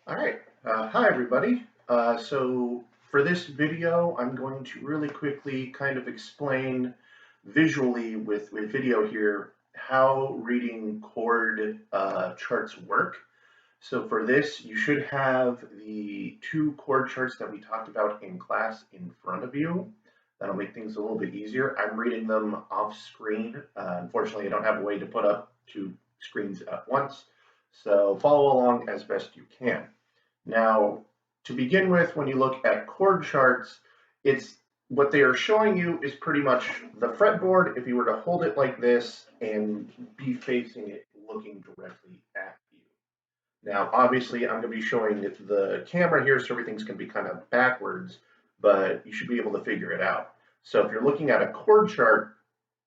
All right. Hi, everybody. So for this video, I'm going to really quickly kind of explain visually with video here how reading chord charts work. So for this, you should have the two chord charts that we talked about in class in front of you. That'll make things a little bit easier. I'm reading them off screen. Unfortunately, I don't have a way to put up two screens at once. So follow along as best you can. Now, to begin with, when you look at chord charts, it's what they are showing you is pretty much the fretboard if you were to hold it like this and be facing it looking directly at you. Now, obviously, I'm going to be showing the camera here, so everything's going to be kind of backwards, but you should be able to figure it out. So if you're looking at a chord chart,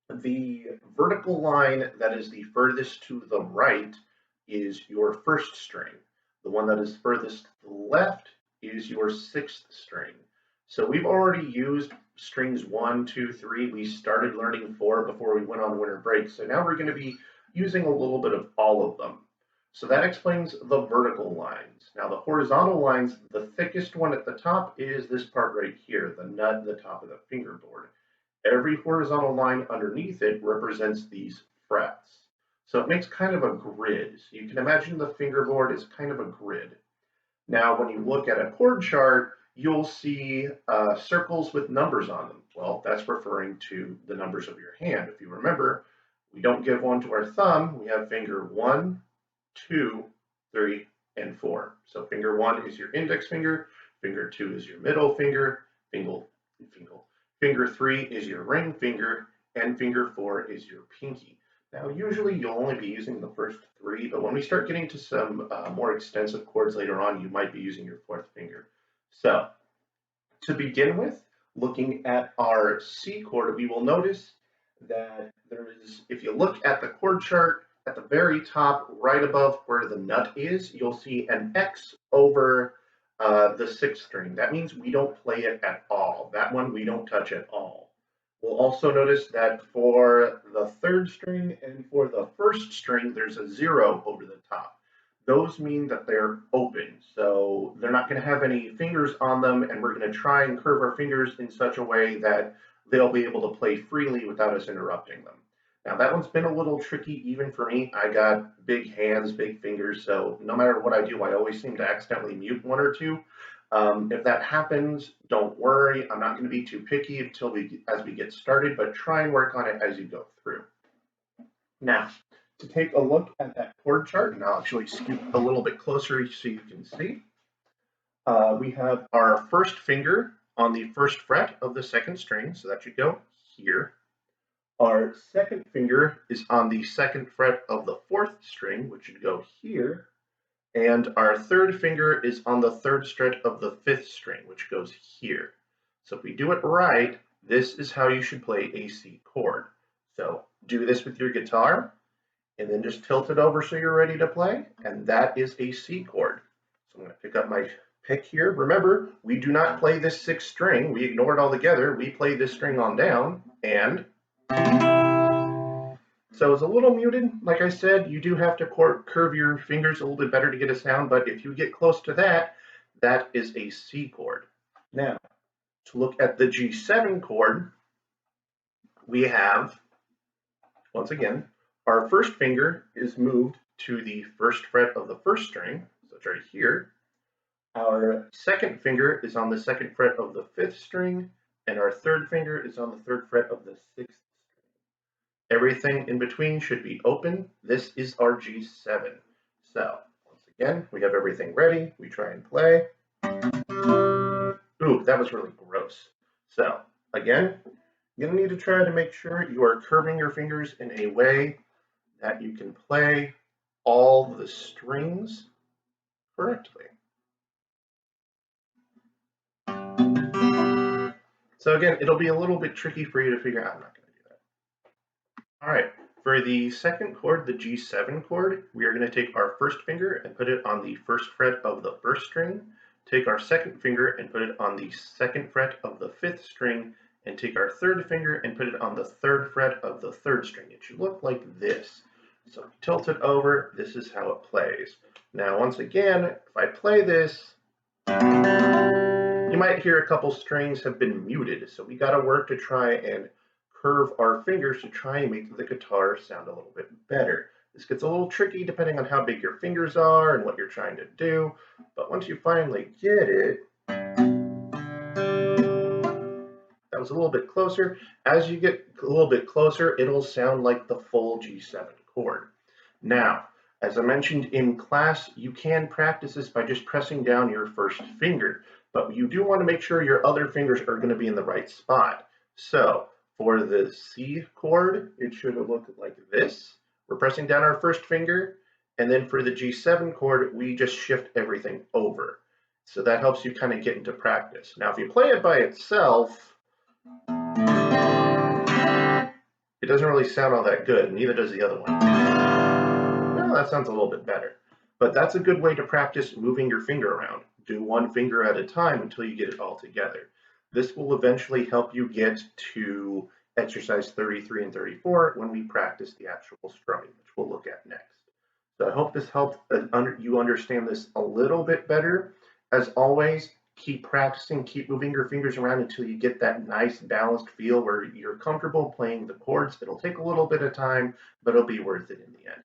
the vertical line that is the furthest to the right is your first string. The one that is furthest to the left is your sixth string. So we've already used strings 1, 2, 3. We started learning 4 before we went on winter break. So now we're going to be using a little bit of all of them. So that explains the vertical lines. Now the horizontal lines, the thickest one at the top is this part right here, the nut at the top of the fingerboard. Every horizontal line underneath it represents these frets. So it makes kind of a grid. So you can imagine the fingerboard is kind of a grid. Now, when you look at a chord chart, you'll see circles with numbers on them. Well, that's referring to the numbers of your hand. If you remember, we don't give one to our thumb. We have finger 1, 2, 3, and 4. So finger 1 is your index finger, finger 2 is your middle finger, finger 3 is your ring finger, and finger 4 is your pinky. Now, usually you'll only be using the first 3, but when we start getting to some more extensive chords later on, you might be using your fourth finger. So, to begin with, looking at our C chord, we will notice that there is, if you look at the chord chart, at the very top, right above where the nut is, you'll see an X over the sixth string. That means we don't play it at all. That one we don't touch at all. We'll also notice that for the third string and for the first string, there's a 0 over the top. Those mean that they're open, so they're not going to have any fingers on them, and we're going to try and curve our fingers in such a way that they'll be able to play freely without us interrupting them. Now that one's been a little tricky even for me. I got big hands, big fingers, so no matter what I do, I always seem to accidentally mute one or two. If that happens, don't worry. I'm not going to be too picky as we get started, but try and work on it as you go through. Now, to take a look at that chord chart, and I'll actually scoot a little bit closer so you can see. We have our first finger on the first fret of the second string, so that should go here. Our second finger is on the second fret of the fourth string, which should go here. And our third finger is on the third fret of the fifth string, which goes here. So if we do it right, this is how you should play a C chord. So do this with your guitar, and then just tilt it over so you're ready to play, and that is a C chord. So I'm going to pick up my pick here. Remember, we do not play this sixth string. We ignore it altogether. We play this string on down, and so it's a little muted. Like I said, you do have to curve your fingers a little bit better to get a sound, but if you get close to that, that is a C chord. Now, to look at the G7 chord, we have, once again, our first finger is moved to the first fret of the first string, so it's right here. Our second finger is on the second fret of the fifth string, and our third finger is on the third fret of the sixth string. Everything in between should be open. This is our G7. So, once again, we have everything ready. We try and play. Ooh, that was really gross. So, again, you're going to need to try to make sure you are curving your fingers in a way that you can play all the strings correctly. So again, it'll be a little bit tricky for you to figure out. I'm not going to do that. All right, for the second chord, the G7 chord, we are going to take our first finger and put it on the first fret of the first string, take our second finger and put it on the second fret of the fifth string, and take our third finger and put it on the third fret of the third string. It should look like this. So tilt it over, this is how it plays. Now once again, if I play this, you might hear a couple strings have been muted, so we got to work to try and curve our fingers to try and make the guitar sound a little bit better. This gets a little tricky depending on how big your fingers are and what you're trying to do, but once you finally get it, that was a little bit closer. As you get a little bit closer, it'll sound like the full G7 chord. Now, as I mentioned in class, you can practice this by just pressing down your first finger, but you do want to make sure your other fingers are going to be in the right spot. So for the C chord, it should look like this. We're pressing down our first finger, and then for the G7 chord, we just shift everything over. So that helps you kind of get into practice. Now, if you play it by itself, it doesn't really sound all that good, neither does the other one. Well, that sounds a little bit better. But that's a good way to practice moving your finger around. Do one finger at a time until you get it all together. This will eventually help you get to exercise 33 and 34 when we practice the actual strumming, which we'll look at next. So I hope this helped you understand this a little bit better. As always, keep practicing, keep moving your fingers around until you get that nice balanced feel where you're comfortable playing the chords. It'll take a little bit of time, but it'll be worth it in the end.